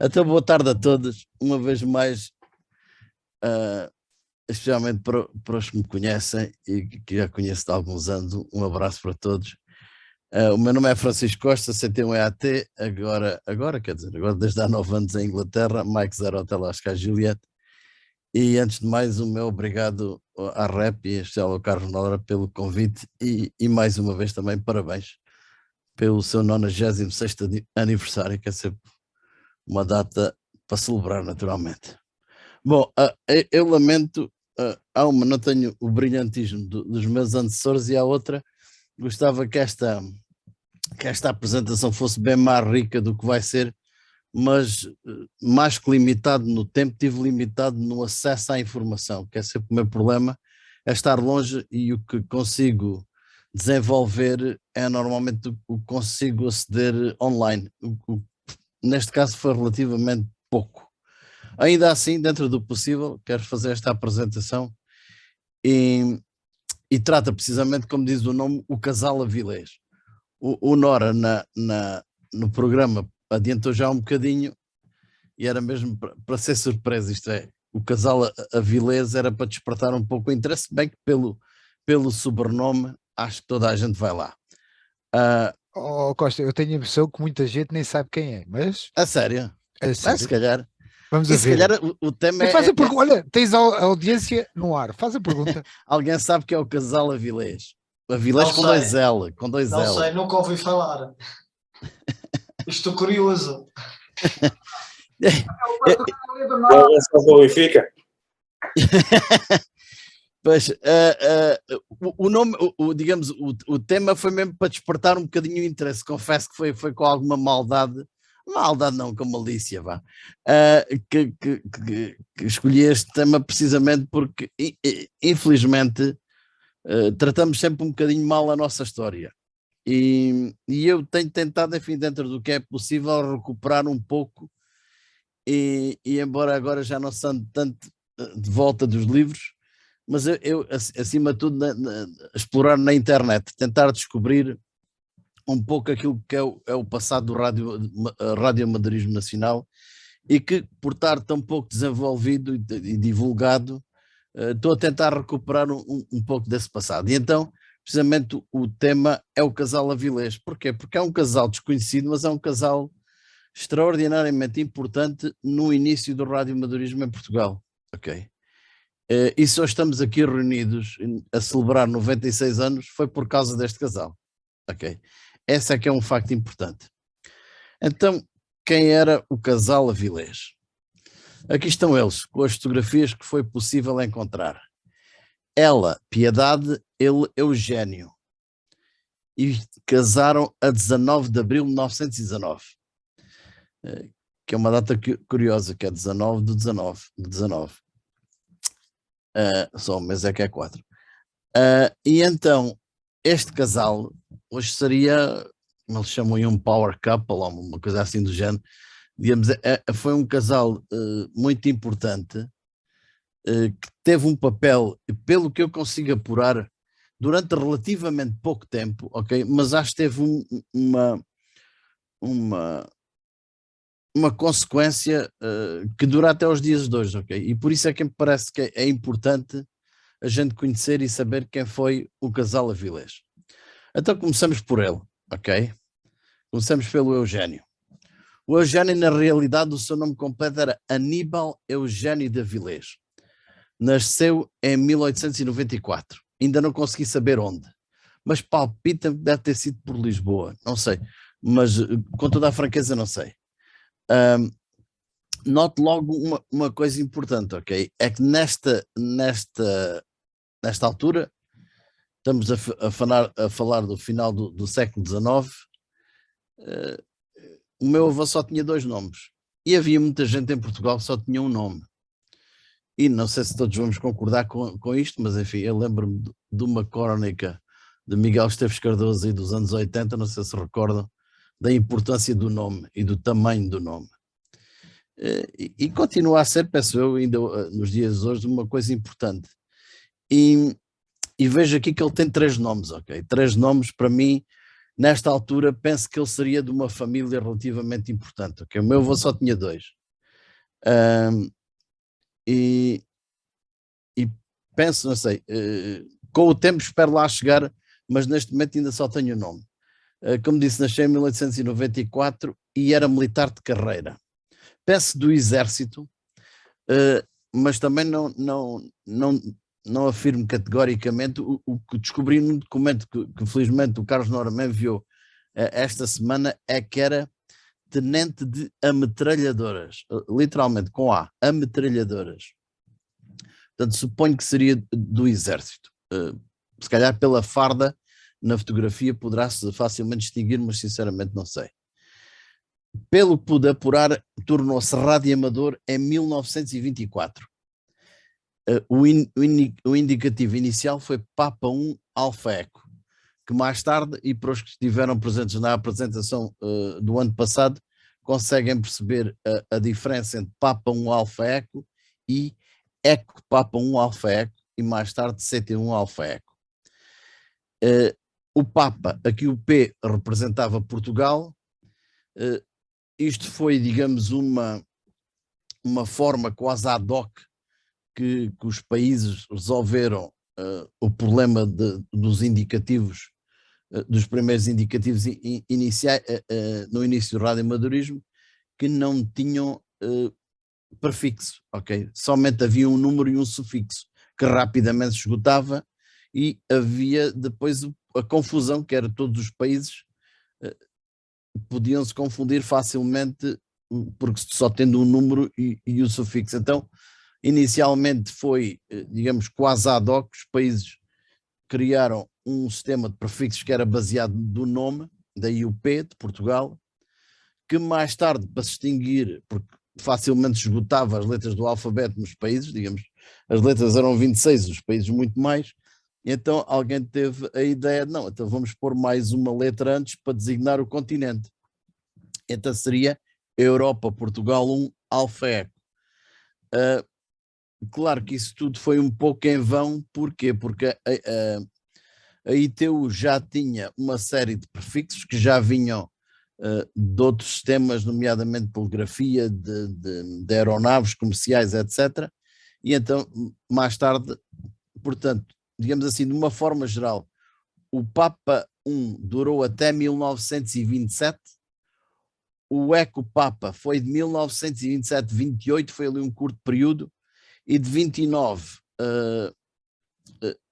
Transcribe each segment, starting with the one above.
Então, boa tarde a todos, uma vez mais, ah, especialmente para os que me conhecem e que já conheço de alguns anos, um abraço para todos. O meu nome é Francisco Costa, CT1 EAT, agora, quer dizer, agora desde há 9 anos em Inglaterra, Mike Zero Hotel Oscar Juliet, e antes de mais, o meu obrigado à REP e em especial ao Carlos Nora pelo convite e mais uma vez também parabéns pelo seu 96º aniversário, que é sempre uma data para celebrar naturalmente. Bom, eu lamento, não tenho o brilhantismo dos meus antecessores e há outra, gostava que esta apresentação fosse bem mais rica do que vai ser, mas mais que limitado no tempo, tive limitado no acesso à informação, que é sempre o meu problema, é estar longe e o que consigo desenvolver é normalmente o que consigo aceder online. Neste caso foi relativamente pouco. Ainda assim, dentro do possível, quero fazer esta apresentação e trata precisamente, como diz o nome, o casal Avilés. O Nora no programa adiantou já um bocadinho e era mesmo para ser surpresa, isto é, o casal Avilés era para despertar um pouco o interesse, bem que pelo sobrenome acho que toda a gente vai lá. Costa, eu tenho a impressão que muita gente nem sabe quem é, mas A sério? a sério. Se calhar. Vamos E a se ver. calhar o tema Faz a pergunta. Olha, tens a audiência no ar. Faz a pergunta. Alguém sabe que é o casal Avilés? Avilés com dois L, com dois Não L. sei, nunca ouvi falar. Estou curioso. É só do Benfica. Pois, o nome, digamos, o tema foi mesmo para despertar um bocadinho o interesse. Confesso que foi com alguma maldade não, com malícia, vá, que escolhi este tema precisamente porque, infelizmente, tratamos sempre um bocadinho mal a nossa história. E eu tenho tentado, enfim, dentro do que é possível, recuperar um pouco e embora agora já não sendo tanto de volta dos livros, mas eu acima de tudo, explorar na internet, tentar descobrir um pouco aquilo que é o passado do radioamadorismo nacional e que, por estar tão pouco desenvolvido e divulgado, estou a tentar recuperar um pouco desse passado. E então, precisamente, o tema é o casal Avilés. Porquê? Porque é um casal desconhecido, mas é um casal extraordinariamente importante no início do radioamadorismo em Portugal. Ok? E só estamos aqui reunidos a celebrar 96 anos foi por causa deste casal. Ok? Esse é que é um facto importante. Então, quem era o casal Avilés? Aqui estão eles, com as fotografias que foi possível encontrar. Ela, Piedade, ele, Eugênio. E casaram a 19 de abril de 1919. Que é uma data curiosa, que é 19 de 19. Só um mês é que é 4. E então, este casal hoje seria, como eles chamam aí, um power couple, ou uma coisa assim do género. Digamos, foi um casal muito importante, que teve um papel, pelo que eu consigo apurar, durante relativamente pouco tempo, ok? Mas acho que teve uma consequência que dura até os dias de hoje, ok? E por isso é que me parece que é importante a gente conhecer e saber quem foi o casal Avilés. Então começamos por ele, ok? Começamos pelo Eugênio. O Eugênio, na realidade, o seu nome completo era Aníbal Eugênio de Avilés. Nasceu em 1894. Ainda não consegui saber onde, mas palpita-me que deve ter sido por Lisboa, não sei, mas com toda a franqueza não sei. Note logo uma coisa importante, ok? É que nesta altura, estamos a falar do final do século XIX, o meu avô só tinha 2 nomes. E havia muita gente em Portugal que só tinha um nome. E não sei se todos vamos concordar com isto, mas enfim, eu lembro-me de uma crónica de Miguel Esteves Cardoso aí dos anos 80, não sei se recordam, da importância do nome e do tamanho do nome. E continua a ser, penso eu, ainda nos dias de hoje, uma coisa importante. E vejo aqui que ele tem 3 nomes, ok? 3 nomes para mim nesta altura penso que ele seria de uma família relativamente importante, ok? O meu avô só tinha 2. E penso, não sei, com o tempo espero lá chegar, mas neste momento ainda só tenho o nome. Como disse, nasci em 1894 e era militar de carreira. Penso do exército, mas também não afirmo categoricamente. O que descobri num documento que felizmente o Carlos Nora me enviou esta semana é que era tenente de ametralhadoras, literalmente com A, ametralhadoras. Portanto, suponho que seria do exército. Se calhar pela farda na fotografia poderá-se facilmente distinguir, mas sinceramente não sei. Pelo que pude apurar, tornou-se radioamador em 1924. O indicativo inicial foi Papa 1 Alfa Eco, que mais tarde, e para os que estiveram presentes na apresentação do ano passado, conseguem perceber a diferença entre Papa 1 Alfa Eco e Eco Papa 1 Alfa Eco e mais tarde CT1 Alfa Eco. O Papa, aqui o P representava Portugal. Isto foi, digamos, uma forma quase ad hoc que os países resolveram o problema dos indicativos, dos primeiros indicativos iniciais, no início do radioamadorismo, que não tinham prefixo, ok? Somente havia um número e um sufixo, que rapidamente se esgotava, e havia depois a confusão, que era todos os países podiam se confundir facilmente, porque só tendo um número e o sufixo. Então, inicialmente foi, digamos, quase ad hoc, os países criaram um sistema de prefixos que era baseado no nome, daí o P de Portugal, que mais tarde, para se extinguir, porque facilmente esgotava as letras do alfabeto nos países, digamos, as letras eram 26, os países muito mais, e então alguém teve a ideia, não, então vamos pôr mais uma letra antes para designar o continente. Então seria Europa, Portugal 1, Alfa Eco. Claro que isso tudo foi um pouco em vão, porquê? Porque a ITU já tinha uma série de prefixos que já vinham de outros sistemas, nomeadamente poligrafia, de aeronaves comerciais, etc. E então, mais tarde, portanto, digamos assim, de uma forma geral, o Papa 1 durou até 1927, o Eco Papa foi de 1927 a 28, foi ali um curto período, e de 29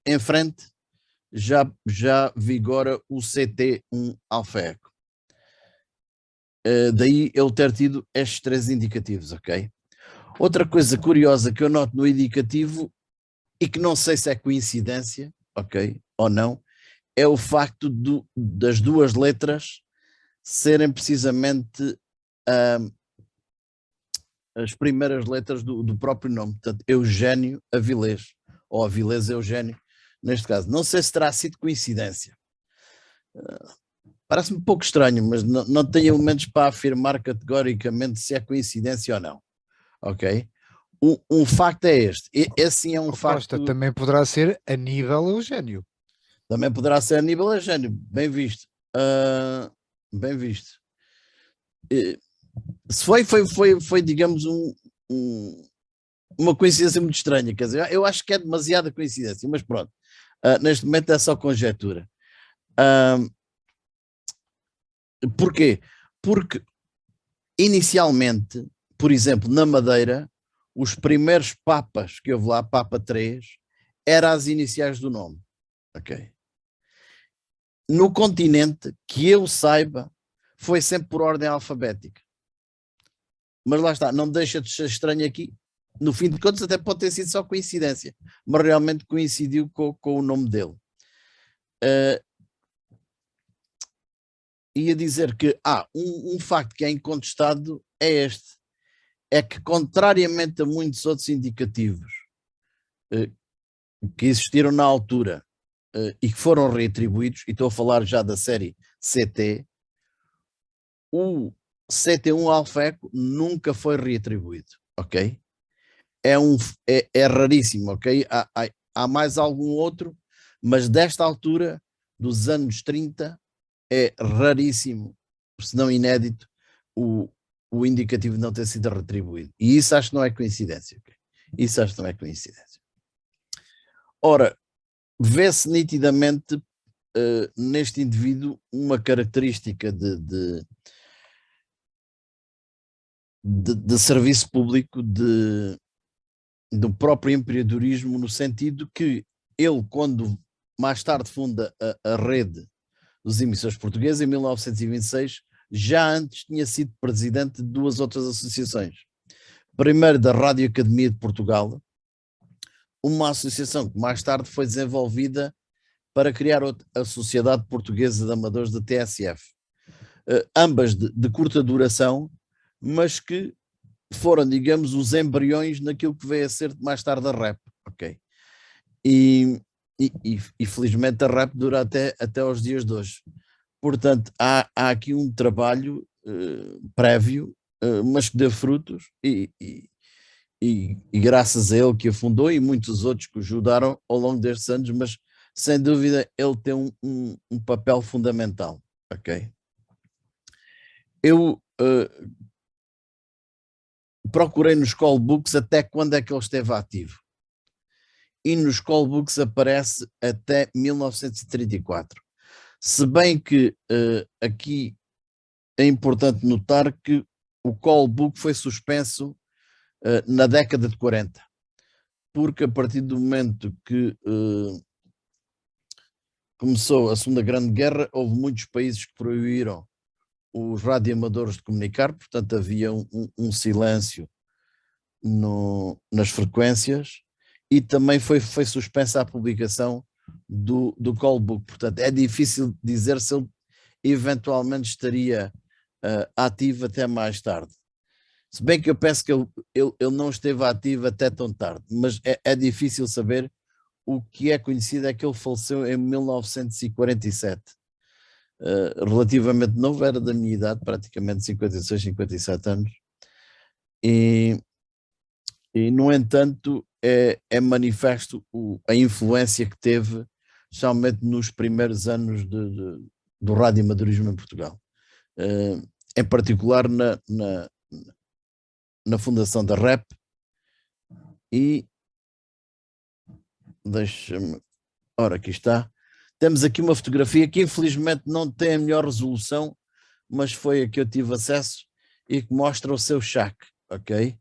em frente já vigora o CT1 Alfa Eco. Daí ele ter tido estes 3 indicativos, ok? Outra coisa curiosa que eu noto no indicativo, e que não sei se é coincidência, ok, ou não, é o facto das 2 letras serem precisamente as primeiras letras do próprio nome, portanto, Eugênio Avilés, ou Avilés Eugênio, neste caso. Não sei se terá sido coincidência. Parece-me um pouco estranho, mas não tenho elementos para afirmar categoricamente se é coincidência ou não. Ok? Um facto é este. Esse sim é um facto. Também poderá ser Aníbal Eugênio. Também poderá ser Aníbal Eugênio. Bem visto. Bem visto. Se foi digamos, uma coincidência muito estranha. Quer dizer, eu acho que é demasiada coincidência, mas pronto. Neste momento é só conjectura. Porquê? Porque inicialmente, por exemplo, na Madeira, os primeiros papas que houve lá, Papa 3, eram as iniciais do nome. Ok? No continente, que eu saiba, foi sempre por ordem alfabética. Mas lá está, não deixa de ser estranho aqui. No fim de contas, até pode ter sido só coincidência, mas realmente coincidiu com o nome dele. Ia dizer que um facto que é incontestado é este, é que contrariamente a muitos outros indicativos que existiram na altura e que foram reatribuídos, e estou a falar já da série CT, o CT1 Alfa Eco nunca foi reatribuído, ok? É raríssimo, ok? Há mais algum outro, mas desta altura, dos anos 30, é raríssimo, se não inédito, o indicativo não ter sido retribuído. E isso acho que não é coincidência. Okay? Isso acho que não é coincidência. Ora, vê-se nitidamente neste indivíduo uma característica de serviço público, do próprio empreendedorismo, no sentido que ele, quando mais tarde funda a rede dos emissores portugueses, em 1926, já antes tinha sido presidente de duas outras associações. Primeiro da Rádio Academia de Portugal, uma associação que mais tarde foi desenvolvida para criar a Sociedade Portuguesa de Amadores da TSF. Ambas de curta duração, mas que foram, digamos, os embriões naquilo que veio a ser mais tarde a REP, ok? E felizmente a REP dura até aos dias de hoje. Portanto, há aqui um trabalho prévio, mas que deu frutos, e graças a ele que a fundou e muitos outros que o ajudaram ao longo destes anos, mas sem dúvida ele tem um papel fundamental, ok? Eu procurei nos callbooks até quando é que ele esteve ativo. E nos callbooks aparece até 1934. Se bem que aqui é importante notar que o callbook foi suspenso na década de 40, porque a partir do momento que começou a Segunda Grande Guerra, houve muitos países que proibiram os radioamadores de comunicar, portanto havia um silêncio nas frequências, e também foi suspensa a publicação do callbook. Portanto, é difícil dizer se ele eventualmente estaria ativo até mais tarde. Se bem que eu penso que ele não esteve ativo até tão tarde, mas é difícil saber. O que é conhecido é que ele faleceu em 1947. Relativamente novo, era da minha idade, praticamente 56, 57 anos. E no entanto, é manifesto a influência que teve, especialmente nos primeiros anos do radioamadorismo em Portugal. Em particular na fundação da REP, e deixa-me... Ora, aqui está. Temos aqui uma fotografia que infelizmente não tem a melhor resolução, mas foi a que eu tive acesso e que mostra o seu chac, ok?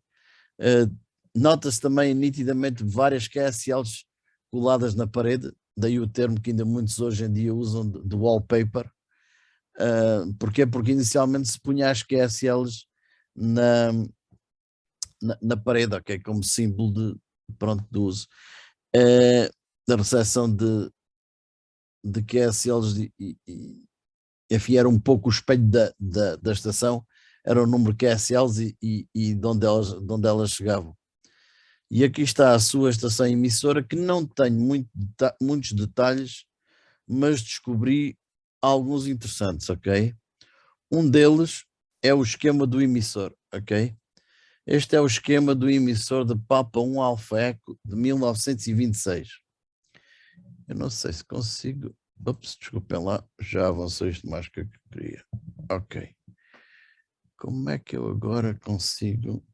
Nota-se também nitidamente várias QSLs coladas na parede, daí o termo que ainda muitos hoje em dia usam de wallpaper. Porquê? Porque inicialmente se punha as QSLs na parede, ok? Como símbolo de uso. Da recepção de QSLs enfim, era um pouco o espelho da estação, era o número de QSLs e de onde elas chegavam. E aqui está a sua estação emissora, que não tenho muitos detalhes, mas descobri alguns interessantes, ok? Um deles é o esquema do emissor, ok? Este é o esquema do emissor de Papa 1 Alfa Eco de 1926. Eu não sei se consigo... Ops, desculpem lá, já avançou isto mais que eu queria. Ok. Como é que eu agora consigo...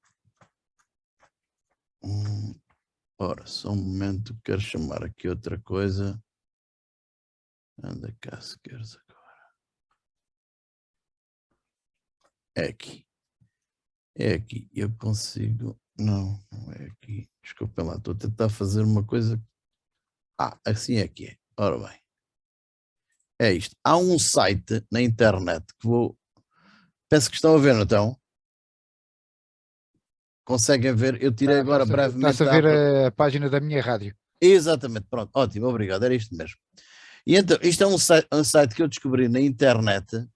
Ora, só um momento, quero chamar aqui outra coisa. Anda cá, se queres agora. É aqui. É aqui. Eu consigo... Não, não é aqui. Desculpem lá, estou a tentar fazer uma coisa... assim é que é. Ora bem. É isto. Há um site na internet que vou... Penso que estão a ver, não estão? Conseguem ver? Eu tirei agora brevemente... Está-se a ver a página da minha rádio. Exatamente, pronto. Ótimo, obrigado. Era isto mesmo. E então, isto é um site que eu descobri na internet,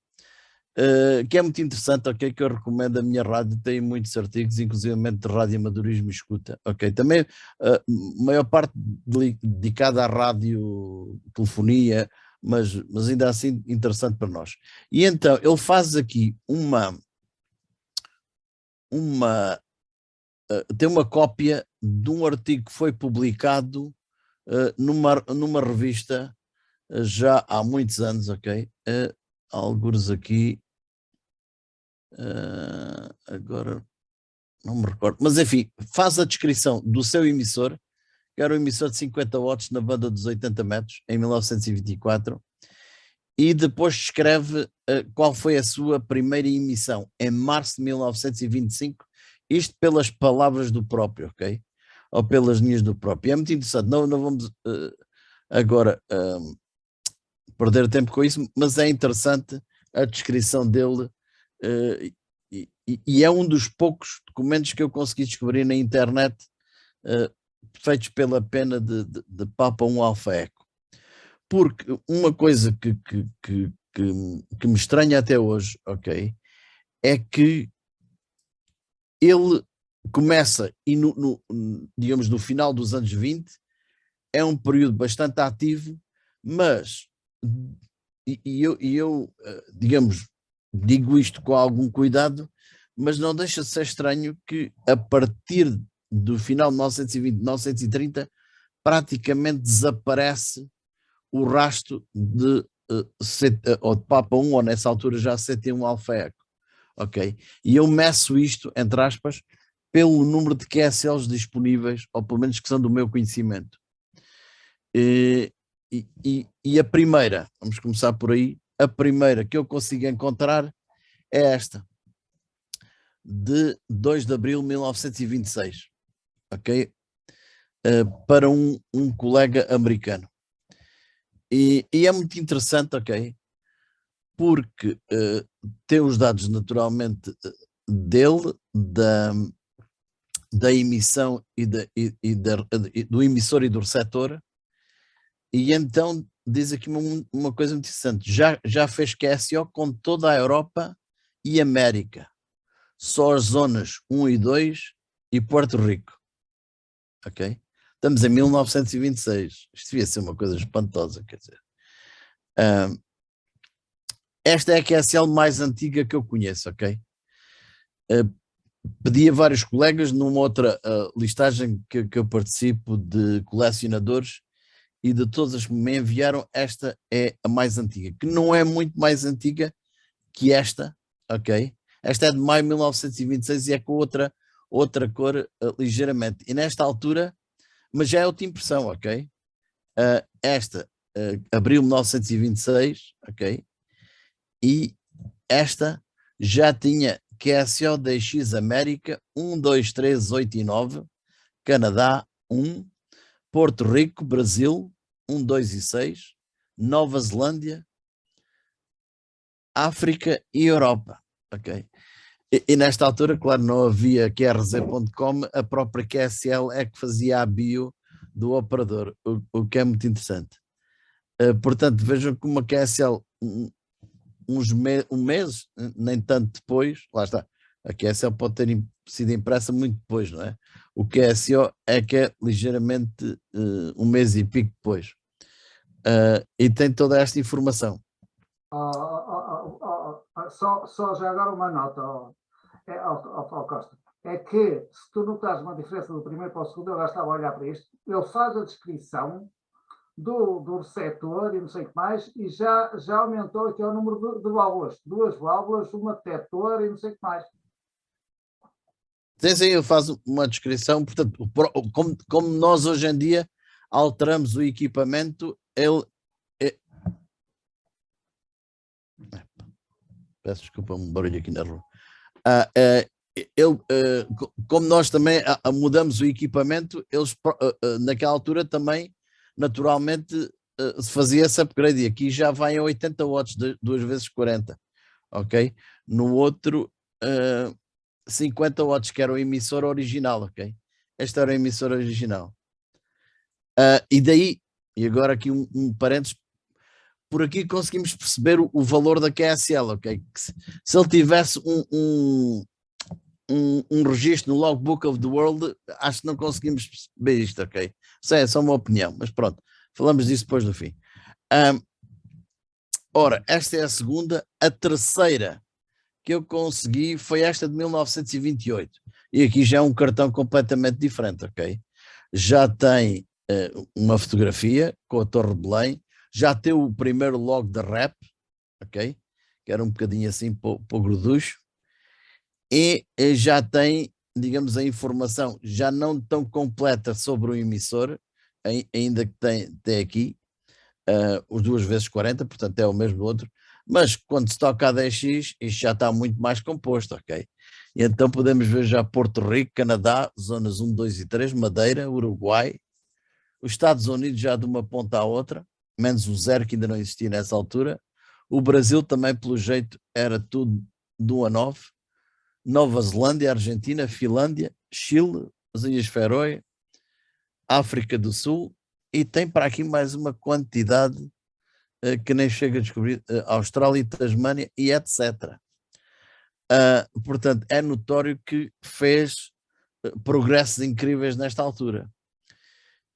que é muito interessante, ok? Que eu recomendo. A minha rádio tem muitos artigos, inclusive de radioamadorismo e escuta, ok? Também, maior parte dedicada à radiotelefonia, mas ainda assim interessante para nós. E então, ele faz aqui tem uma cópia de um artigo que foi publicado numa revista já há muitos anos, ok? algures aqui, agora não me recordo, mas enfim, faz a descrição do seu emissor, que era um emissor de 50 watts na banda dos 80 metros, em 1924, e depois descreve qual foi a sua primeira emissão, em março de 1925, isto pelas palavras do próprio, ok? Ou pelas linhas do próprio. É muito interessante, não vamos agora perder tempo com isso, mas é interessante a descrição dele, e é um dos poucos documentos que eu consegui descobrir na internet, feitos pela pena de Papa 1 Alfa Eco. Porque uma coisa que me estranha até hoje, ok, é que ele começa, e digamos, no final dos anos 20, é um período bastante ativo, mas, eu digamos, digo isto com algum cuidado, mas não deixa de ser estranho que a partir do final de 1920, 1930, praticamente desaparece o rastro de Papa 1, ou nessa altura já CT1 Alfa Eco, ok? E eu meço isto, entre aspas, pelo número de QSLs disponíveis, ou pelo menos que são do meu conhecimento. E a primeira, vamos começar por aí, a primeira que eu consigo encontrar é esta, de 2 de abril de 1926, ok? Para um colega americano. E é muito interessante, ok? Porque tem os dados naturalmente dele, da emissão do emissor e do receptor, e então diz aqui uma coisa muito interessante, já fez QSO com toda a Europa e América, só as zonas 1 e 2 e Porto Rico, ok? Estamos em 1926, isto devia ser uma coisa espantosa, quer dizer. Esta é a QSL mais antiga que eu conheço, ok? Pedi a vários colegas numa outra listagem que eu participo de colecionadores, e de todas as que me enviaram, esta é a mais antiga, que não é muito mais antiga que esta, ok? Esta é de maio de 1926 e é com outra cor ligeiramente. E nesta altura, mas já é outra impressão, ok? Esta, abril de 1926, ok? E esta já tinha QSO DX América 1, 2, 3, 8 e 9, Canadá 1, Porto Rico, Brasil 1, 2 e 6, Nova Zelândia, África e Europa, ok? E nesta altura, claro, não havia QRZ.com, a própria QSL é que fazia a bio do operador, o que é muito interessante. Portanto, vejam que uma QSL, um mês, nem tanto depois, lá está, a QSL pode ter sido impressa muito depois, não é? O QSO é que é ligeiramente um mês e pico depois. E tem toda esta informação. Só já agora uma nota, Costa. É que se tu notares uma diferença do primeiro para o segundo, eu já estava a olhar para isto, ele faz a descrição do receptor e não sei o que mais, e já aumentou aqui o número de válvulas. 2 válvulas, uma detector e não sei o que mais. Sim, ele faz uma descrição, portanto, como nós hoje em dia alteramos o equipamento, peço desculpa, um barulho aqui na rua. Como nós também mudamos o equipamento, eles naquela altura também, naturalmente, se fazia esse upgrade, e aqui já vai a 80 watts, 2 vezes 40, ok? No outro, 50 watts, que era o emissor original, ok? Este era o emissor original. E daí, e agora aqui um parênteses, por aqui conseguimos perceber o valor da QSL, ok? Se ele tivesse um registro no Logbook of the World, acho que não conseguimos perceber isto, ok? Isso é só uma opinião, mas pronto, falamos disso depois no fim. Ora, esta é a segunda. A terceira que eu consegui foi esta de 1928, e aqui já é um cartão completamente diferente, ok? Já tem uma fotografia com a Torre de Belém, já tem o primeiro logo da REP, ok? que era um bocadinho assim para o gruducho, e já tem, digamos, a informação já não tão completa sobre o emissor, ainda que tem aqui os 2 vezes 40, portanto é o mesmo outro, mas quando se toca a 10x, isto já está muito mais composto, ok? E então podemos ver já Porto Rico, Canadá, zonas 1, 2 e 3, Madeira, Uruguai, os Estados Unidos já de uma ponta à outra, menos o 0 que ainda não existia nessa altura, o Brasil também pelo jeito era tudo de 1 a 9, Nova Zelândia, Argentina, Finlândia, Chile, as Ilhas Feroe, África do Sul, e tem para aqui mais uma quantidade que nem chega a descobrir, Austrália, Tasmânia e etc. Portanto, é notório que fez progressos incríveis nesta altura.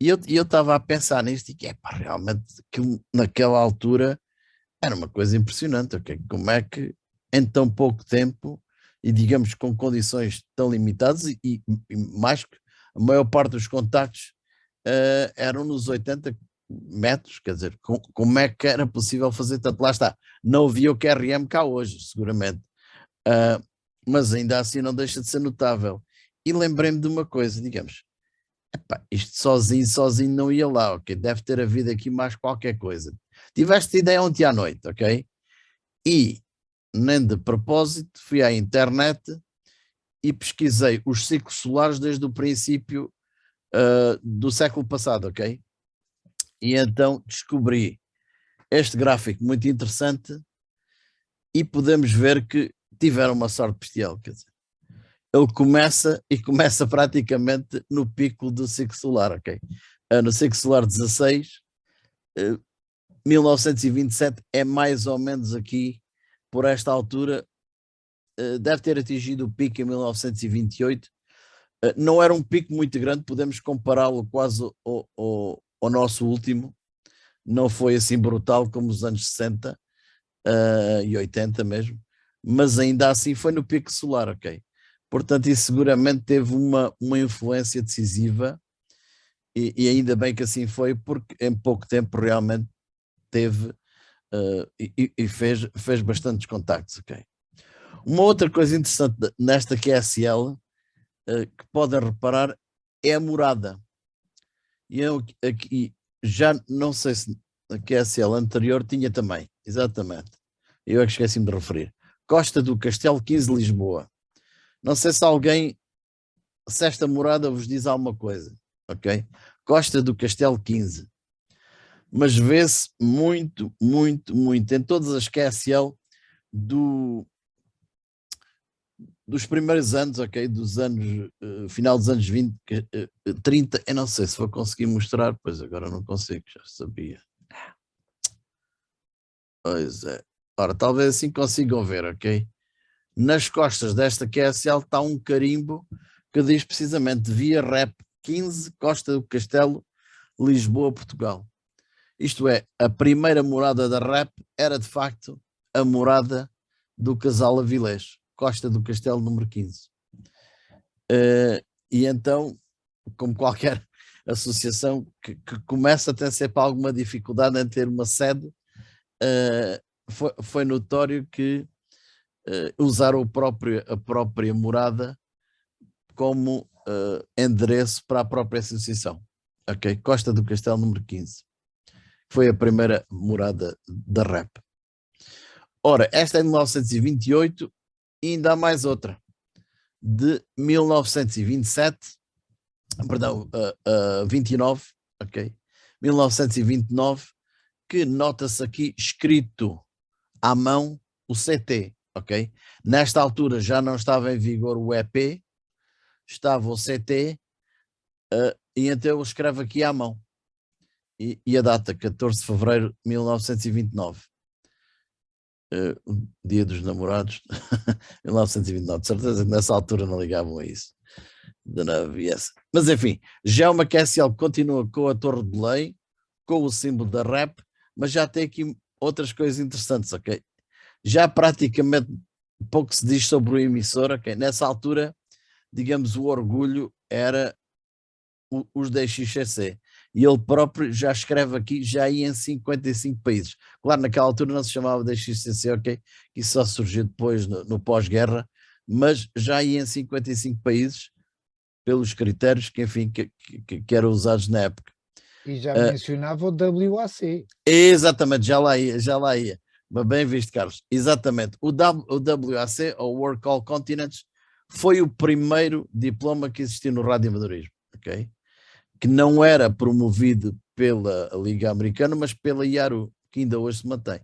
E eu estava a pensar nisto e que realmente aquilo, naquela altura era uma coisa impressionante, okay? Como é que em tão pouco tempo e digamos com condições tão limitadas e mais que a maior parte dos contactos eram nos 80 metros, quer dizer, como é que era possível fazer tanto? Lá está, não havia o QRM cá hoje, seguramente, mas ainda assim não deixa de ser notável. E lembrei-me de uma coisa, digamos, isto sozinho não ia lá, ok? Deve ter havido aqui mais qualquer coisa. Tiveste ideia ontem à noite, ok? E, nem de propósito, fui à internet e pesquisei os ciclos solares desde o princípio do século passado, ok? E então descobri este gráfico muito interessante e podemos ver que tiveram uma sorte bestial, quer dizer, ele começa praticamente no pico do ciclo solar, ok? No ciclo solar 16, 1927 é mais ou menos aqui, por esta altura, deve ter atingido o pico em 1928, não era um pico muito grande, podemos compará-lo quase ao nosso último, não foi assim brutal como os anos 60 e 80 mesmo, mas ainda assim foi no pico solar, ok? Portanto, isso seguramente teve uma influência decisiva e ainda bem que assim foi, porque em pouco tempo realmente teve e fez bastantes contactos, ok? Uma outra coisa interessante nesta QSL que podem reparar é a morada. E eu aqui já não sei se a QSL anterior tinha também, exatamente. Eu é que esqueci-me de referir. Costa do Castelo 15 Lisboa. Não sei se esta morada vos diz alguma coisa, ok? Costa do Castelo 15. Mas vê-se muito, muito, muito em todas as QSL dos primeiros anos, ok? Dos anos, final dos anos 20, 30, eu não sei se vou conseguir mostrar, pois agora não consigo, já sabia. Pois é. Ora, talvez assim consigam ver, ok? Nas costas desta QSL está um carimbo que diz precisamente Via Rep 15, Costa do Castelo, Lisboa, Portugal. Isto é, a primeira morada da Rep era de facto a morada do casal Avilés, Costa do Castelo número 15. E então, como qualquer associação que começa a ter sempre alguma dificuldade em ter uma sede, foi notório que usaram a própria morada como endereço para a própria associação. Ok? Costa do Castelo número 15. Foi a primeira morada da Rep. Ora, esta é de 1928 e ainda há mais outra, de 1927, perdão, 29, ok? 1929, que nota-se aqui escrito à mão o CT, ok? Nesta altura já não estava em vigor o EP, estava o CT, e então ele escreve aqui à mão. E a data, 14 de fevereiro de 1929. O dia dos namorados, 1929, de certeza que nessa altura não ligavam a isso. Mas enfim, já é uma QSL que continua com a Torre de Belém, com o símbolo da Rep, mas já tem aqui outras coisas interessantes, ok? Já praticamente pouco se diz sobre o emissor, ok? Nessa altura, digamos, o orgulho era os DXCC. e ele próprio já escreve aqui, já ia em 55 países. Claro, naquela altura não se chamava DXCC, ok? Isso só surgiu depois no pós-guerra, mas já ia em 55 países pelos critérios que, enfim, que eram usados na época. E já mencionava o WAC. Exatamente, já lá ia. Mas bem visto, Carlos. Exatamente. O WAC, ou World All Continents, foi o primeiro diploma que existiu no radioamadorismo, ok? Que não era promovido pela Liga Americana, mas pela IARU, que ainda hoje se mantém.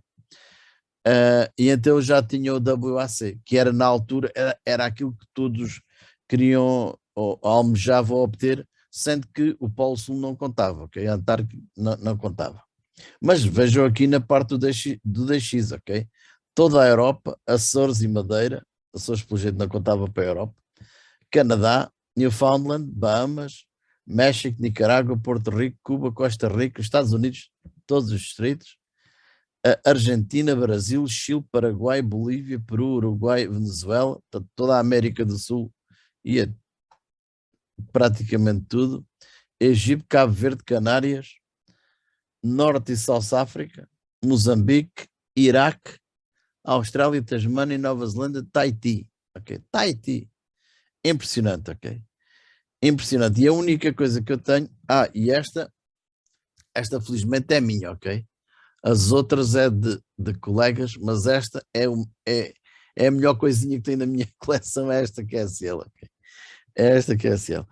E então eu já tinha o WAC, que era na altura, era aquilo que todos queriam ou almejavam obter, sendo que o Polo Sul não contava, ok? A Antártica não contava. Mas vejam aqui na parte do DX, ok? Toda a Europa, Açores e Madeira, Açores pelo jeito não contava para a Europa, Canadá, Newfoundland, Bahamas, México, Nicarágua, Porto Rico, Cuba, Costa Rica, Estados Unidos, todos os distritos, Argentina, Brasil, Chile, Paraguai, Bolívia, Peru, Uruguai, Venezuela, toda a América do Sul e praticamente tudo, Egito, Cabo Verde, Canárias, Norte e South África, Moçambique, Iraque, Austrália, Tasmânia e Nova Zelândia, Tahiti, ok? Tahiti, impressionante, ok? Impressionante. E a única coisa que eu tenho, e esta felizmente é minha, ok? As outras é de colegas, mas esta é a melhor coisinha que tem na minha coleção, é esta que é a selo, ok? É esta que é a selo.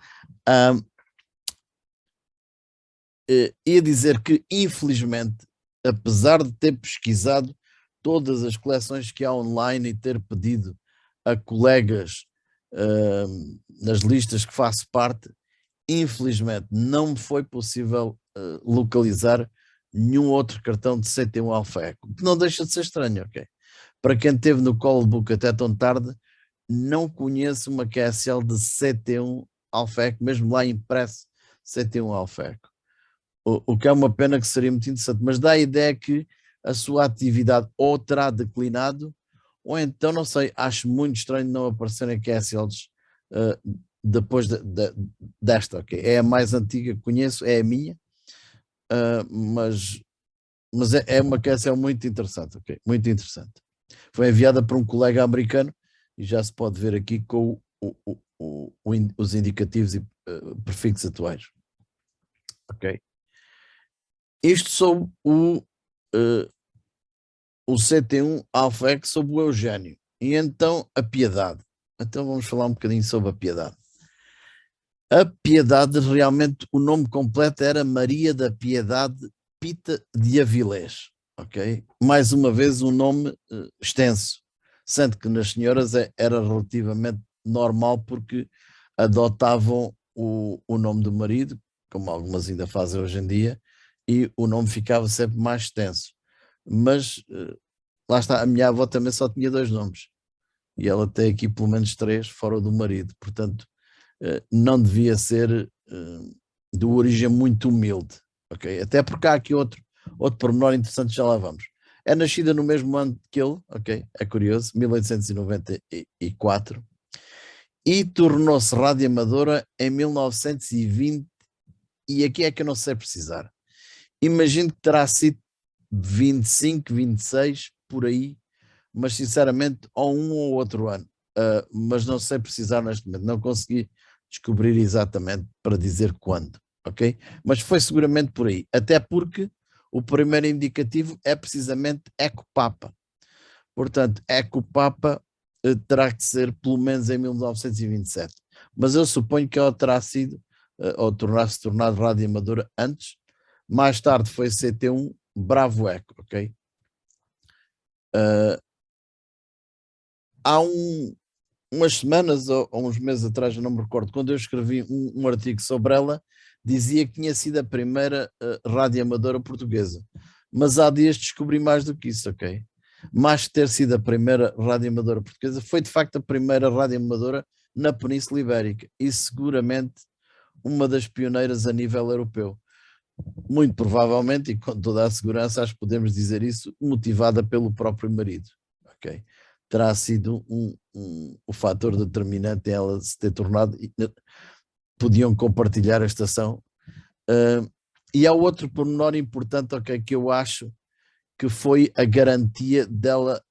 Ia dizer que, infelizmente, apesar de ter pesquisado todas as coleções que há online e ter pedido a colegas nas listas que faço parte, infelizmente não me foi possível localizar nenhum outro cartão de CT1 Alpha Echo, que não deixa de ser estranho, ok? Para quem esteve no Call Book até tão tarde, não conheço uma QSL de CT1 Alpha Echo, mesmo lá impresso CT1 Alpha Echo. O que é uma pena, que seria muito interessante, mas dá a ideia que a sua atividade ou terá declinado, ou então, não sei, acho muito estranho não aparecerem QSLs depois desta, ok? É a mais antiga que conheço, é a minha, mas é uma QSL muito interessante, ok? Muito interessante. Foi enviada por um colega americano e já se pode ver aqui com os indicativos e prefixos atuais, ok? Isto sobre o CT1 Alpha Echo, sobre o Eugênio. E então a Piedade. Então vamos falar um bocadinho sobre a Piedade. A Piedade, realmente, o nome completo era Maria da Piedade Pita de Avilés, ok? Mais uma vez um nome extenso, sendo que nas senhoras era relativamente normal, porque adotavam o nome do marido, como algumas ainda fazem hoje em dia, e o nome ficava sempre mais extenso. Mas lá está, a minha avó também só tinha 2 nomes, e ela tem aqui pelo menos 3 fora do marido, portanto não devia ser de origem muito humilde, ok? Até porque há aqui outro pormenor interessante, já lá vamos. É nascida no mesmo ano que ele, ok? É curioso, 1894, e tornou-se radioamadora em 1920, e aqui é que eu não sei precisar. Imagino que terá sido 25, 26, por aí, mas sinceramente, ou um ou outro ano. Mas não sei precisar neste momento, não consegui descobrir exatamente para dizer quando, ok? Mas foi seguramente por aí, até porque o primeiro indicativo é precisamente Ecopapa. Portanto, Ecopapa terá que ser pelo menos em 1927. Mas eu suponho que ela terá sido, ou terá-se tornado radioamadora antes. Mais tarde foi CT1 Bravo Eco, ok? Há umas semanas ou uns meses atrás, eu não me recordo, quando eu escrevi um artigo sobre ela, dizia que tinha sido a primeira radioamadora portuguesa. Mas há dias descobri mais do que isso, ok? Mais que ter sido a primeira radioamadora portuguesa, foi de facto a primeira radioamadora na Península Ibérica e seguramente uma das pioneiras a nível europeu. Muito provavelmente, e com toda a segurança, acho que podemos dizer isso, motivada pelo próprio marido, ok? Terá sido o fator determinante em ela se ter tornado, podiam compartilhar a estação, E há outro pormenor importante, ok, que eu acho que foi a garantia dela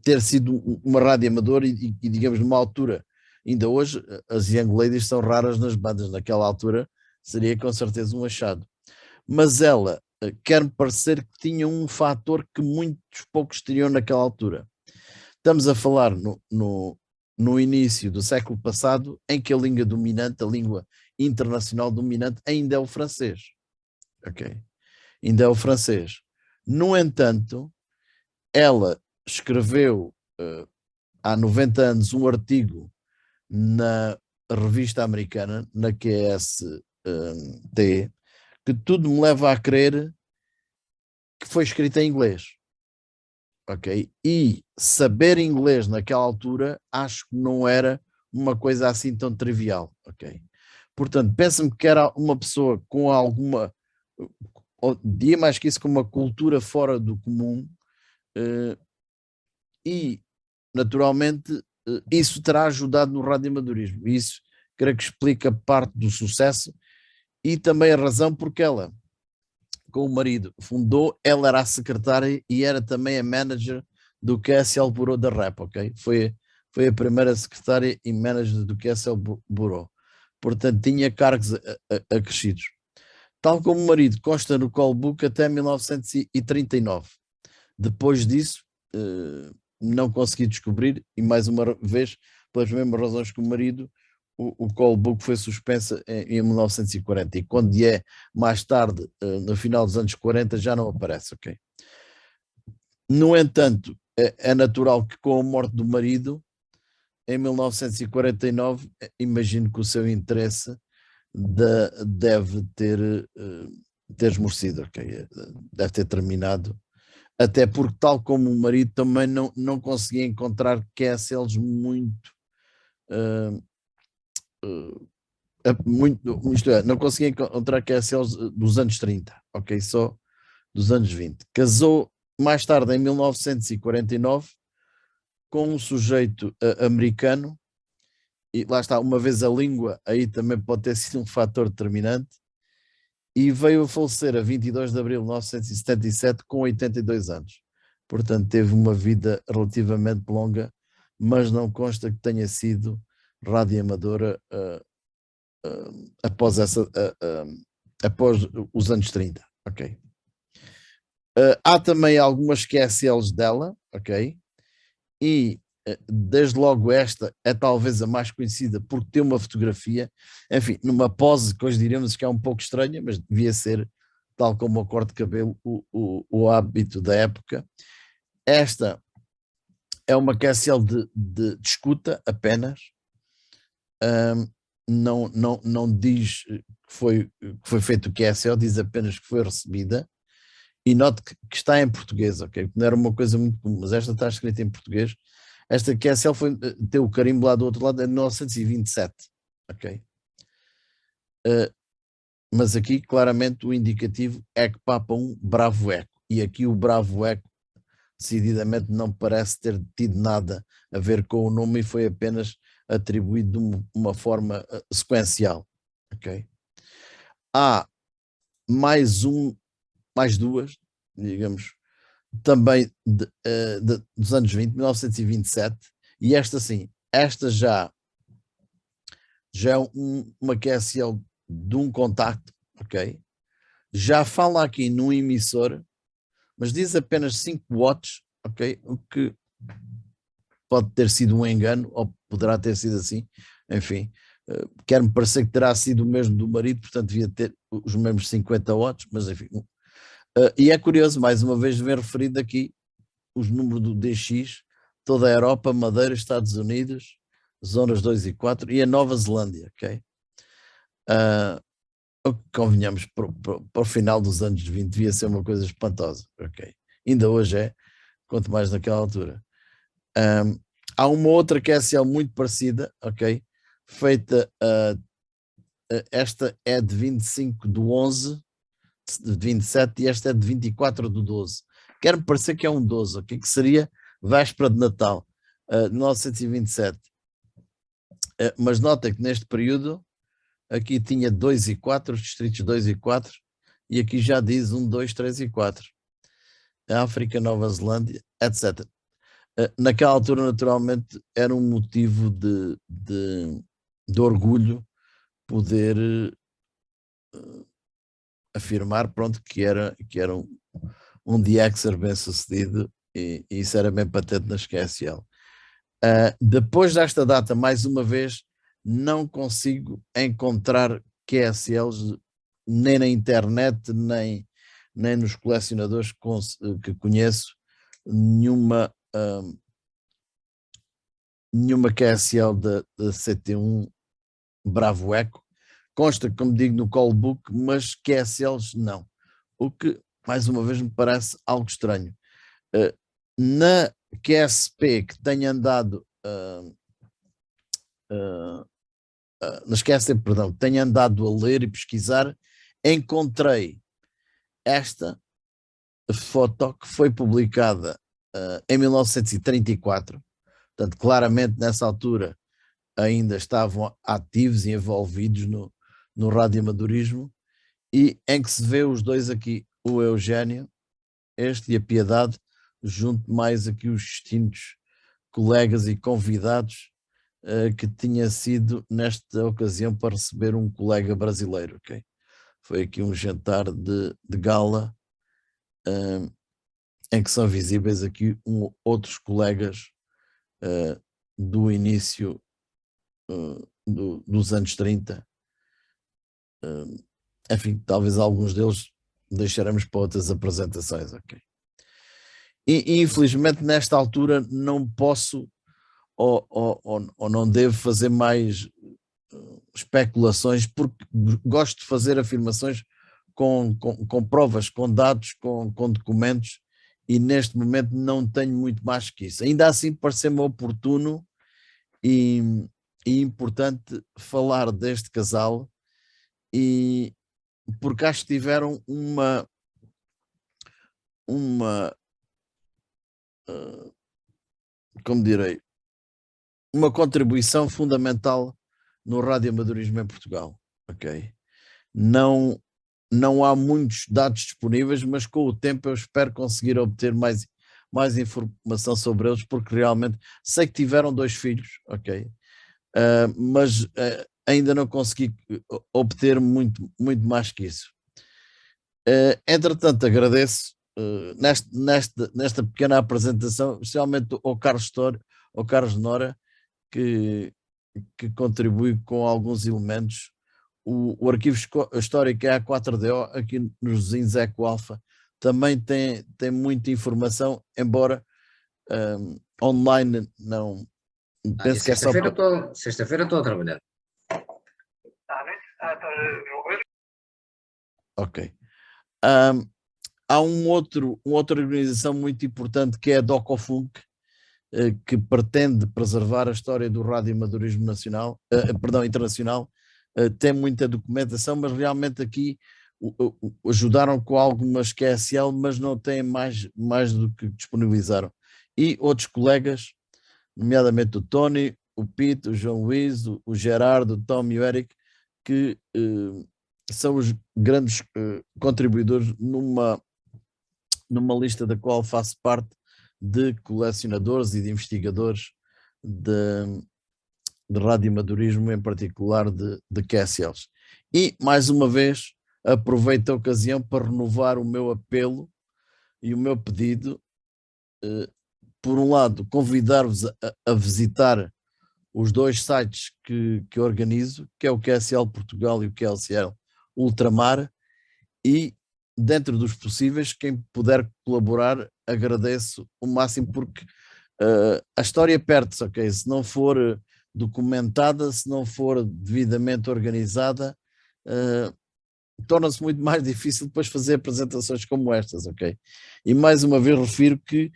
ter sido uma rádio amadora e, digamos, numa altura. Ainda hoje, as Young Ladies são raras nas bandas. Naquela altura, seria com certeza um achado. Mas ela quer-me parecer que tinha um fator que muitos poucos teriam naquela altura. Estamos a falar no início do século passado, em que a língua dominante, a língua internacional dominante, ainda é o francês. Ok? Ainda é o francês. No entanto, ela escreveu há 90 anos um artigo na revista americana, na QST, que tudo me leva a crer que foi escrita em inglês. Ok? E saber inglês naquela altura acho que não era uma coisa assim tão trivial. Ok? Portanto, pensa-me que era uma pessoa com alguma, dia mais que isso, com uma cultura fora do comum, e naturalmente isso terá ajudado no radioamadorismo. Isso creio que explica parte do sucesso e também a razão porque ela, com o marido, fundou, ela era a secretária e era também a manager do QSL Bureau da Rap, ok? Foi a primeira secretária e manager do QSL Bureau. Portanto, tinha cargos acrescidos. Tal como o marido, consta no call book até 1939. Depois disso, não consegui descobrir, e mais uma vez, pelas mesmas razões que o marido, o call book foi suspensa em 1940, e quando é mais tarde, no final dos anos 40, já não aparece, ok? No entanto, é natural que com a morte do marido, em 1949, imagino que o seu interesse deve ter esmorecido, ok? Deve ter terminado. Até porque, tal como o marido, também não conseguia encontrar QSLs muito, isto é, não conseguia encontrar QSLs dos anos 30, ok? Só dos anos 20. Casou mais tarde, em 1949, com um sujeito americano, e lá está, uma vez a língua, aí também pode ter sido um fator determinante, e veio a falecer a 22 de abril de 1977 com 82 anos. Portanto, teve uma vida relativamente longa, mas não consta que tenha sido radioamadora após os anos 30, ok? Há também algumas QSLs dela, ok? E desde logo esta é talvez a mais conhecida porque tem uma fotografia, enfim, numa pose que hoje diremos que é um pouco estranha, mas devia ser, tal como o corte de cabelo, o hábito da época. Esta é uma QSL de escuta apenas, não diz que foi feito o QSL, diz apenas que foi recebida, e note que está em português, ok? Não era uma coisa muito comum, mas esta está escrita em português. Esta QSL tem o carimbo lá do outro lado, em 1927, ok? Mas aqui, claramente, o indicativo é que Papa 1, Bravo Eco. E aqui o Bravo Eco, decididamente, não parece ter tido nada a ver com o nome e foi apenas atribuído de uma forma sequencial, ok? Há mais duas, digamos, também dos anos 20, 1927, e esta sim, esta já é uma QSL de um contacto, ok? Já fala aqui num emissor, mas diz apenas 5 watts, ok? O que pode ter sido um engano, ou poderá ter sido assim, enfim. Quer-me parecer que terá sido o mesmo do marido, portanto devia ter os mesmos 50 watts, mas enfim. E é curioso, mais uma vez, ver referido aqui os números do DX, toda a Europa, Madeira, Estados Unidos, zonas 2 e 4 e a Nova Zelândia, ok? Convenhamos, para o final dos anos 20 devia ser uma coisa espantosa, ok? Ainda hoje é, quanto mais naquela altura. Há uma outra QSL muito parecida, ok? Feita, esta é de 25/11 de 27 e esta é de 24/12. Quero-me parecer que é um 12, ok? Que seria véspera de Natal, 1927. Mas nota que neste período aqui tinha 2 e 4, os distritos 2 e 4, e aqui já diz 1, 2, 3 e 4. África, Nova Zelândia, etc. Naquela altura, naturalmente, era um motivo de orgulho poder afirmar, pronto, que era um DXer bem sucedido, e isso era bem patente na QSL. Depois desta data, mais uma vez, não consigo encontrar QSLs nem na internet, nem nos colecionadores que conheço, nenhuma QSL da CT1 Bravo Eco. Consta, como digo, no callbook, mas QSLs não. O que, mais uma vez, me parece algo estranho. Na QSP, que tenho andado nas QSP, perdão, tenho andado a ler e pesquisar, encontrei esta foto que foi publicada em 1934, portanto, claramente nessa altura ainda estavam ativos e envolvidos no radioamadorismo, e em que se vê os dois aqui, o Eugénio, este, e a Piedade, junto mais aqui os distintos colegas e convidados que tinha sido nesta ocasião para receber um colega brasileiro, ok? Foi aqui um jantar de gala em que são visíveis aqui outros colegas do início dos anos 30. Enfim, talvez alguns deles deixaremos para outras apresentações, ok? E infelizmente nesta altura não posso ou não devo fazer mais especulações, porque gosto de fazer afirmações com provas, com dados, com documentos, e neste momento não tenho muito mais que isso. Ainda assim pareceu-me oportuno e importante falar deste casal, e porque acho que tiveram como direi, uma contribuição fundamental no radioamadorismo em Portugal, ok? Não há muitos dados disponíveis, mas com o tempo eu espero conseguir obter mais informação sobre eles, porque realmente sei que tiveram 2 filhos, ok? Mas ainda não consegui obter muito mais que isso. Entretanto, agradeço nesta pequena apresentação, especialmente ao Carlos Nora, que contribui com alguns elementos. O arquivo histórico é a 4DO, aqui nos vizinhos Eco Alfa, também tem muita informação, embora online não. Penso que é só. Sexta-feira estou a trabalhar. Ok. Há outra organização muito importante, que é a DOCOFUNC, que pretende preservar a história do radioamadorismo internacional. Tem muita documentação, mas realmente aqui ajudaram com algumas QSL, mas não têm mais do que disponibilizaram. E outros colegas, nomeadamente o Tony, o Pete, o João Luís, o Gerardo, o Tom e o Eric, que são os grandes contribuidores numa lista da qual faço parte, de colecionadores e de investigadores de radioamadorismo, em particular de QSLs. E, mais uma vez, aproveito a ocasião para renovar o meu apelo e o meu pedido. Por um lado, convidar-vos a visitar os 2 sites que organizo, que é o QSL Portugal e o QSL Ultramar, e dentro dos possíveis, quem puder colaborar, agradeço o máximo, porque a história perde-se, ok? Se não for documentada, se não for devidamente organizada, torna-se muito mais difícil depois fazer apresentações como estas, ok? E mais uma vez refiro que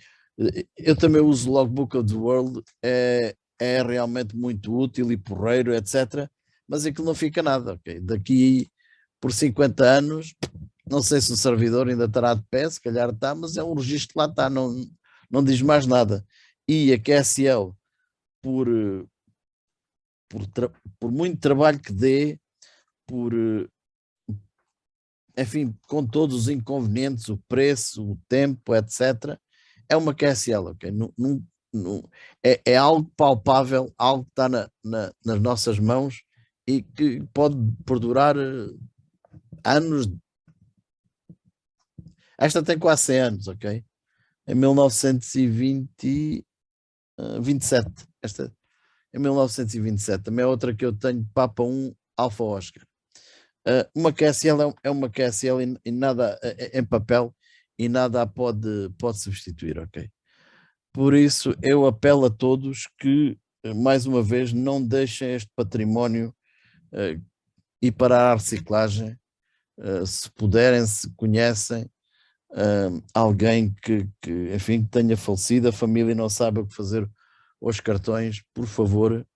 eu também uso o Logbook of the World, é realmente muito útil e porreiro, etc. Mas aquilo não fica nada, ok? Daqui por 50 anos, não sei se o servidor ainda estará de pé, se calhar está, mas é um registro que lá está, não diz mais nada. E a QSL, por muito trabalho que dê, enfim, com todos os inconvenientes, o preço, o tempo, etc., é uma QSL, ok? É algo palpável, algo que está nas nossas mãos e que pode perdurar anos. Esta tem quase 100 anos, ok? Em 1927. Esta em 1927. Também é outra que eu tenho, Papa 1 Alfa Oscar. Uma QSL é uma QSL e nada em papel e nada a pode substituir, ok? Por isso eu apelo a todos que, mais uma vez, não deixem este património ir para a reciclagem. Se puderem, se conhecem alguém que, enfim, que tenha falecido, a família não sabe o que fazer aos cartões, por favor,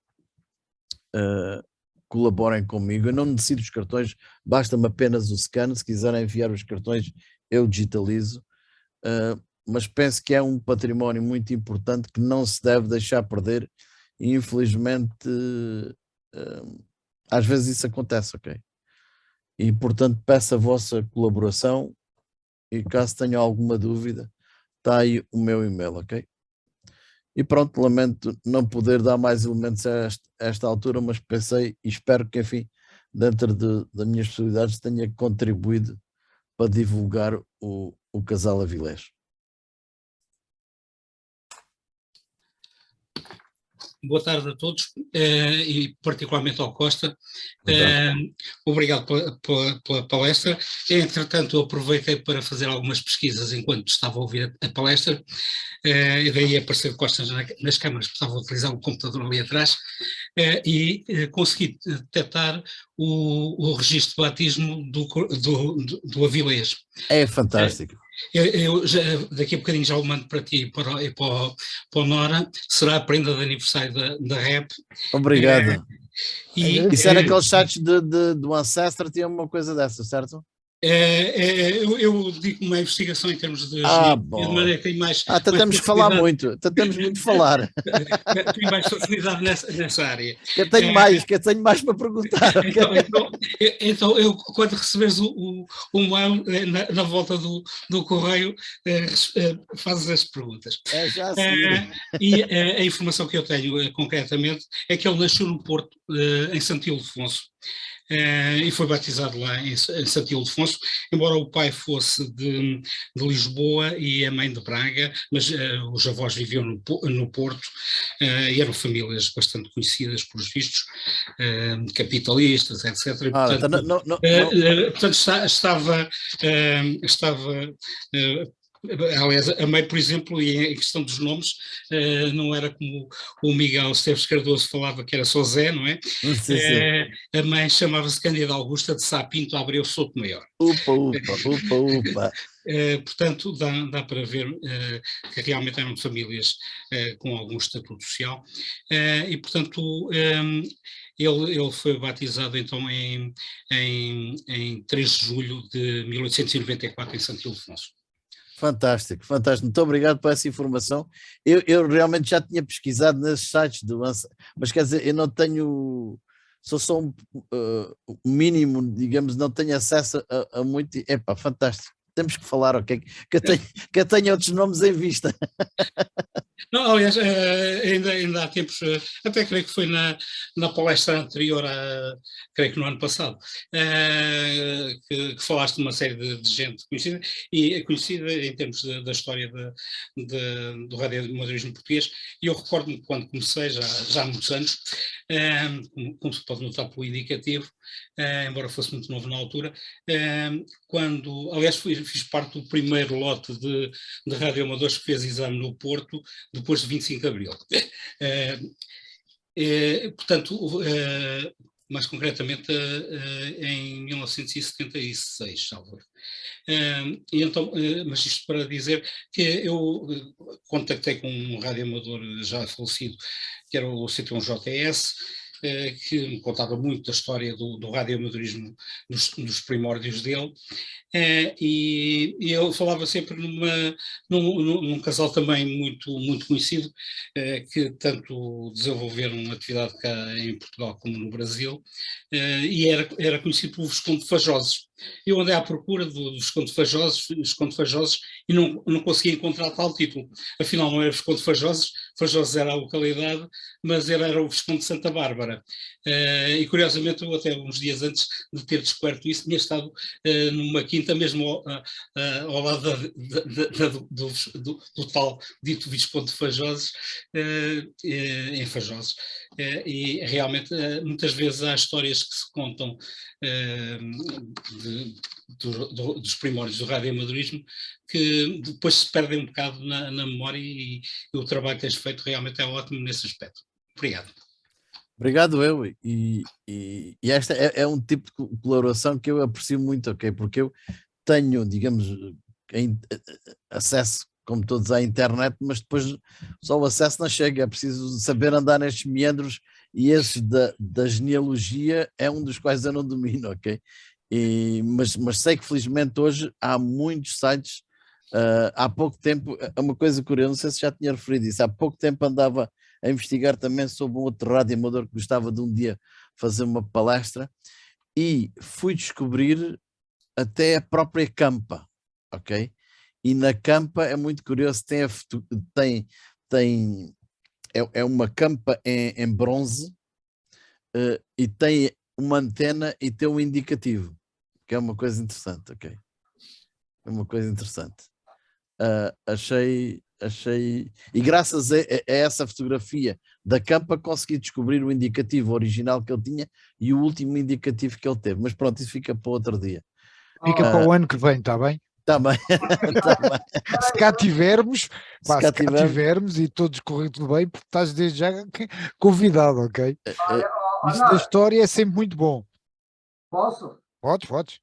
colaborem comigo. Eu não necessito os cartões, basta-me apenas o scan. Se quiserem enviar os cartões, eu digitalizo. Mas penso que é um património muito importante que não se deve deixar perder e infelizmente às vezes isso acontece, ok? E portanto peço a vossa colaboração e caso tenham alguma dúvida, está aí o meu e-mail, ok? E pronto, lamento não poder dar mais elementos a esta altura, mas pensei e espero que, enfim, dentro das minhas possibilidades tenha contribuído para divulgar o Casal Avilés. Boa tarde a todos e particularmente ao Costa. Obrigado pela palestra. Entretanto, aproveitei para fazer algumas pesquisas enquanto estava a ouvir a palestra, e daí aparecer Costa nas câmaras, porque estava a utilizar o computador ali atrás, e consegui detectar o registro de batismo do Avilés. É fantástico. Eu daqui a bocadinho já o mando para ti e para o Nora. Será a prenda de aniversário da REP. Obrigado. Isso era E aqueles sites do Ancestor, tinha uma coisa dessa, certo? eu digo uma investigação em termos de de maneira que tem mais. Até temos que falar muito, até temos muito de falar. Tem mais facilidade nessa área. Que eu tenho mais para perguntar. Então eu, quando receberes o mail na volta do correio, fazes as perguntas. Já sim. E a informação que eu tenho concretamente é que ele nasceu no Porto, em Santo Ildefonso. E foi batizado lá em Santo Ildefonso, embora o pai fosse de Lisboa e a mãe de Braga, mas os avós viviam no Porto, e eram famílias bastante conhecidas pelos vistos, capitalistas, etc. E, portanto, estava aliás, a mãe, por exemplo, e em questão dos nomes, não era como o Miguel Esteves Cardoso falava que era só Zé, não é? Sim. A mãe chamava-se Cândida Augusta de Sá Pinto Abreu Sotomayor. Upa. Portanto, dá para ver que realmente eram famílias com algum estatuto social, e portanto ele foi batizado então em 3 de julho de 1894 em Santo Ildefonso. Fantástico. Muito obrigado por essa informação. Eu realmente já tinha pesquisado nesses sites mas quer dizer, eu não tenho, sou só um mínimo, digamos, não tenho acesso a muito. Epá, fantástico. Temos que falar, ok? Que eu tenho outros nomes em vista. Não, aliás, ainda há tempos, até creio que foi na palestra anterior, creio que no ano passado, que falaste de uma série de gente conhecida, e conhecida em termos da história do radioamadorismo português, e eu recordo-me quando comecei, já há muitos anos, como se pode notar pelo indicativo, embora fosse muito novo na altura, quando, aliás, fiz parte do primeiro lote de radioamadores que fez exame no Porto, depois de 25 de Abril. Portanto, mais concretamente em 1976, salvo. E então, mas isto para dizer que eu contactei com um radioamador já falecido, que era o C1JS, que me contava muito da história do radioamadorismo, dos primórdios dele, e ele falava sempre num casal também muito conhecido, que tanto desenvolveram atividade cá em Portugal como no Brasil, e era conhecido por Visconde Fajosos. Eu andei à procura dos Visconde Fajosos e não conseguia encontrar tal título. Afinal, não era Visconde Fajosos, Fajosos era a localidade, mas era o Visconde de Santa Bárbara. E curiosamente, eu até uns dias antes de ter descoberto isso, tinha estado numa quinta mesmo ao lado do tal dito Visconde de Fajosos, em Fajosos. E realmente, muitas vezes há histórias que se contam dos primórdios do radioamadorismo que depois se perdem um bocado na memória, e o trabalho que tens feito realmente é ótimo nesse aspecto. Obrigado. Obrigado, eu. E esta é um tipo de colaboração que eu aprecio muito, ok? Porque eu tenho, digamos, acesso, como todos, à internet, mas depois só o acesso não chega, é preciso saber andar nestes meandros, e esse da genealogia é um dos quais eu não domino, ok? Mas sei que felizmente hoje há muitos sites. Há pouco tempo, é uma coisa curiosa, não sei se já tinha referido isso, há pouco tempo andava a investigar também sobre um outro radioamador que gostava de um dia fazer uma palestra, e fui descobrir até a própria campa, ok? E na campa é muito curioso, é uma campa em bronze, e tem uma antena e tem um indicativo, que é uma coisa interessante, ok? É uma coisa interessante. Achei, e graças a essa fotografia da campa consegui descobrir o indicativo original que ele tinha e o último indicativo que ele teve, mas pronto, isso fica para outro dia. Fica para o ano que vem, está bem? Está bem. Tá bem. Se cá tivermos, Se cá tivermos e todos correr tudo bem, porque estás desde já convidado, ok? Isso da história é sempre muito bom. Posso? Podes.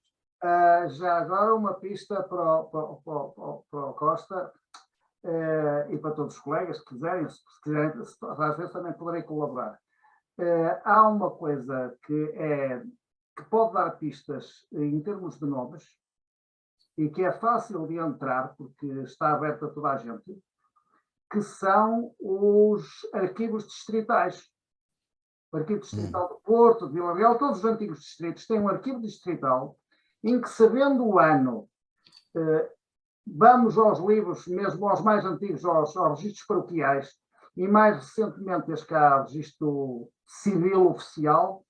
Já agora uma pista para o Costa, e para todos os colegas que quiserem, se quiserem, às vezes também poderei colaborar. Há uma coisa que pode dar pistas em termos de nomes, e que é fácil de entrar porque está aberto a toda a gente, que são os arquivos distritais. O arquivo distrital do Porto, de Vila Real, todos os antigos distritos têm um arquivo distrital em que, sabendo o ano, vamos aos livros, mesmo aos mais antigos, aos registros paroquiais, e mais recentemente este cá, o registro civil oficial,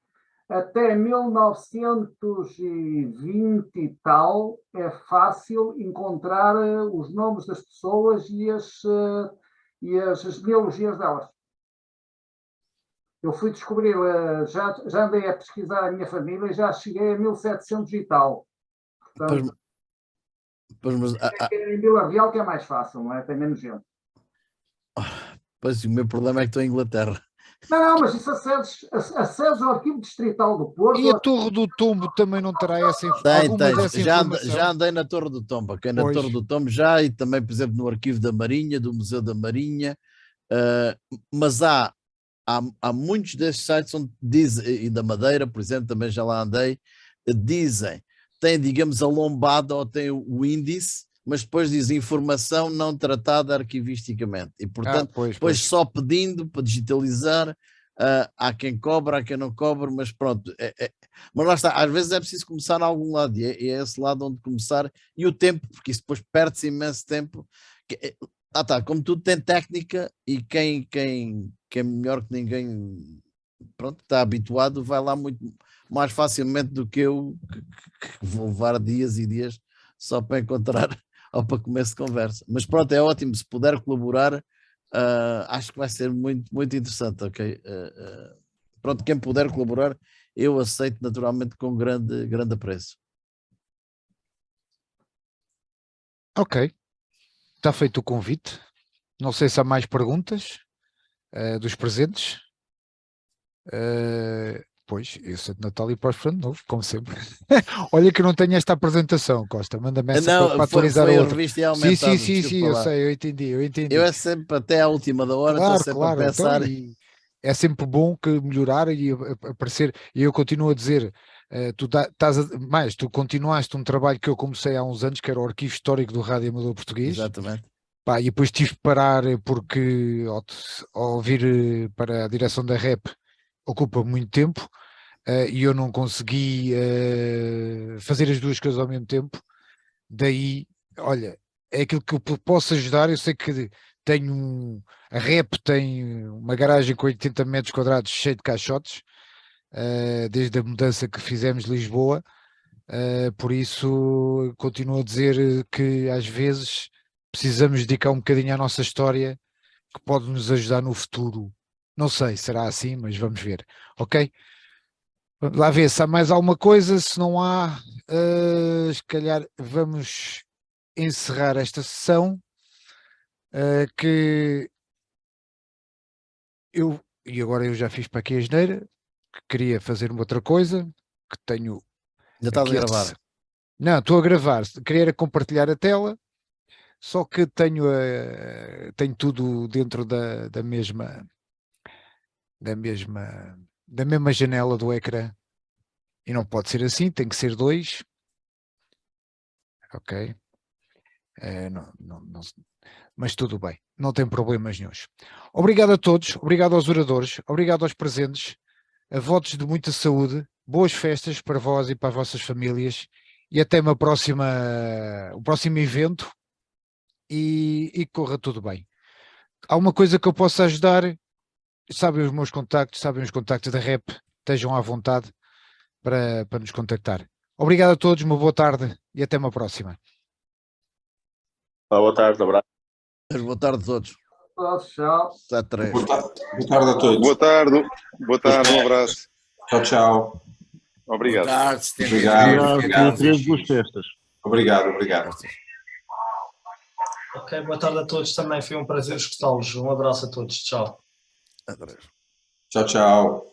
até 1920 e tal, é fácil encontrar os nomes das pessoas e as genealogias delas. Eu fui descobrir, já andei a pesquisar a minha família e já cheguei a 1700 e tal. Portanto, em Vila Real que é mais fácil, não é? Tem menos gente. Pois, o meu problema é que estou em Inglaterra. Não, mas isso acedes ao arquivo distrital do Porto. E a Torre do Tombo também não terá essa Tem. informação? Já andei na Torre do Tombo, ok? Na Torre do Tombo já, e também, por exemplo, no arquivo da Marinha, do Museu da Marinha, mas há muitos destes sites onde dizem, e da Madeira, por exemplo, também já lá andei, dizem, tem, digamos, a lombada ou tem o índice, mas depois diz informação não tratada arquivisticamente, e portanto, depois só pedindo para digitalizar, há quem cobra, há quem não cobra, mas pronto, mas lá está, às vezes é preciso começar em algum lado, e é esse lado onde começar, e o tempo, porque isso depois perde-se imenso tempo, como tudo tem técnica, e quem é melhor que ninguém, pronto, está habituado, vai lá muito mais facilmente do que eu, que vou levar dias e dias só para encontrar ou para começo de conversa. Mas pronto, é ótimo, se puder colaborar, acho que vai ser muito, muito interessante, ok? Pronto, quem puder colaborar, eu aceito naturalmente com grande apreço. Ok, está feito o convite. Não sei se há mais perguntas dos presentes. Pois, esse é de Natal e próspero ano novo, como sempre. Olha que eu não tenho esta apresentação, Costa. Manda-me essa para atualizar a outra. Sim, eu sei, eu entendi. Eu é sempre até à última da hora, estou sempre a pensar. Então, é sempre bom que melhorar e aparecer, e eu continuo a dizer, tu continuaste um trabalho que eu comecei há uns anos, que era o arquivo histórico do Rádio Amador Português. Exatamente. Pá, e depois tive que parar porque ao vir para a direção da REP ocupa muito tempo, e eu não consegui fazer as duas coisas ao mesmo tempo. Daí, olha, é aquilo que eu posso ajudar. Eu sei que a REP tem uma garagem com 80 metros quadrados cheia de caixotes, desde a mudança que fizemos de Lisboa, por isso continuo a dizer que às vezes precisamos dedicar um bocadinho à nossa história, que pode nos ajudar no futuro. Não sei, será assim, mas vamos ver, ok? Vamos lá ver se há mais alguma coisa. Se não há, se calhar vamos encerrar esta sessão, que e agora eu já fiz para aqui a asneira, que queria fazer uma outra coisa, que tenho... Já estás a aqui gravar. Não, estou a gravar, queria era compartilhar a tela, só que tenho tudo dentro da mesma janela do ecrã, e não pode ser assim, tem que ser dois, ok? Mas tudo bem, não tem problemas nenhuns. Obrigado a todos, obrigado aos oradores, obrigado aos presentes, a votos de muita saúde, boas festas para vós e para as vossas famílias, e até o próximo evento, e corra tudo bem. Há uma coisa que eu possa ajudar, sabem os meus contactos, sabem os contactos da REP, estejam à vontade para nos contactar. Obrigado a todos, uma boa tarde e até uma próxima. Boa tarde, abraço. Boa tarde a todos. Tchau. Até 3. Boa tarde a todos. Boa tarde, um abraço. Tchau, tchau. Obrigado. Boa tarde, Obrigado. Boas festas. Obrigado. Ok, boa tarde a todos também. Foi um prazer escutá-los. Um abraço a todos. Tchau. Até 3. Tchau.